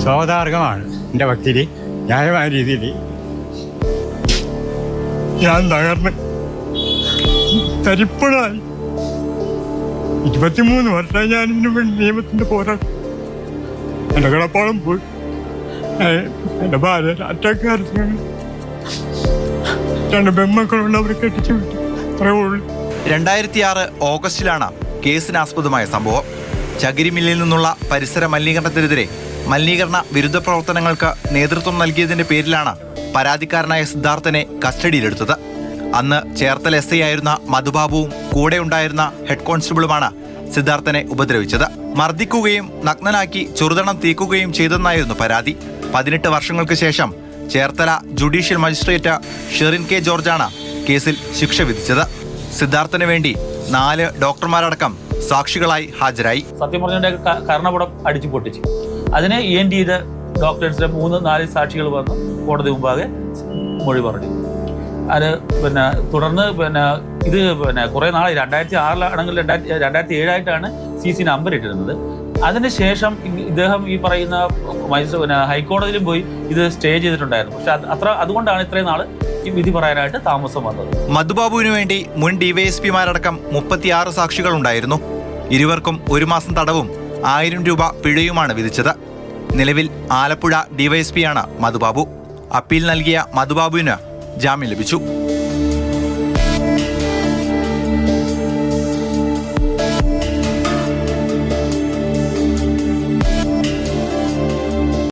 സ്വാഭാവികമാണ്. എൻ്റെ ഭക്തിയിൽ ന്യായമായ രീതിയിൽ ഞാൻ തകർന്ന് തരിപ്പണായി. 23 വർഷമായി ഞാൻ ഇതിനു വേണ്ടി നിയമത്തിൻ്റെ പോരാട്ടം. എൻ്റെ കിടപ്പാളം പോയി. എൻ്റെ ഭാര്യ അറ്റക്കാരത്തിനാണ്. 2 പെൺമക്കളുണ്ട്, അവരെ കെട്ടിച്ചു വിട്ടു. അത്രേ ഉള്ളൂ. 2006 ഓഗസ്റ്റിലാണ് കേസിനാസ്പദമായ സംഭവം. ചകിരി മില്ലിൽ നിന്നുള്ള പരിസര മലിനീകരണത്തിനെതിരെ മലിനീകരണ വിരുദ്ധ പ്രവർത്തനങ്ങൾക്ക് നേതൃത്വം നൽകിയതിന്റെ പേരിലാണ് പരാതിക്കാരനായ സിദ്ധാർത്ഥനെ കസ്റ്റഡിയിലെടുത്തത്. അന്ന് ചേർത്തല SI ആയിരുന്ന മധുബാബുവും കൂടെ ഉണ്ടായിരുന്ന ഹെഡ് കോൺസ്റ്റബിളുമാണ് സിദ്ധാർത്ഥനെ ഉപദ്രവിച്ചത്. മർദ്ദിക്കുകയും നഗ്നനാക്കി ചെറുതണം തീക്കുകയും ചെയ്തെന്നായിരുന്നു പരാതി. 18 വർഷങ്ങൾക്ക് ശേഷം ചേർത്തല ജുഡീഷ്യൽ മജിസ്ട്രേറ്റ് ഷെറിൻ കെ ജോർജാണ് കേസിൽ ശിക്ഷ വിധിച്ചത്. സിദ്ധാർത്ഥന് വേണ്ടി 4 ഡോക്ടർമാരടക്കം സാക്ഷികളായി ഹാജരായി. സത്യം പറഞ്ഞ കർണപുടം അടിച്ചു പൊട്ടിച്ചു. അതിനെ ENT ചെയ്ത ഡോക്ടേഴ്സിന്റെ 3-4 സാക്ഷികൾ വന്ന് കോടതി മുമ്പാകെ മൊഴി പറഞ്ഞു. അത് തുടർന്ന് ഇത് കുറേ നാളായി. 2006 2007 CC നമ്പർ ഇട്ടിരുന്നത്. അതിനുശേഷം ഇദ്ദേഹം ഈ പറയുന്ന ഹൈക്കോടതിയിലും പോയി ഇത് സ്റ്റേ ചെയ്തിട്ടുണ്ടായിരുന്നു. പക്ഷെ അതുകൊണ്ടാണ് ഇത്രയും നാള് ഈ വിധി പറയാനായിട്ട് താമസം വന്നത്. മധുബാബുവിനു വേണ്ടി മുൻ DYSPമാരടക്കം 36 സാക്ഷികൾ ഉണ്ടായിരുന്നു. ഇരുവർക്കും 1 മാസം തടവും 1000 രൂപ പിഴയുമാണ് വിധിച്ചത്. നിലവിൽ ആലപ്പുഴ DYSPയാണ് മധുബാബു. അപ്പീൽ നൽകിയ മധുബാബുവിന് ജാമ്യം ലഭിച്ചു.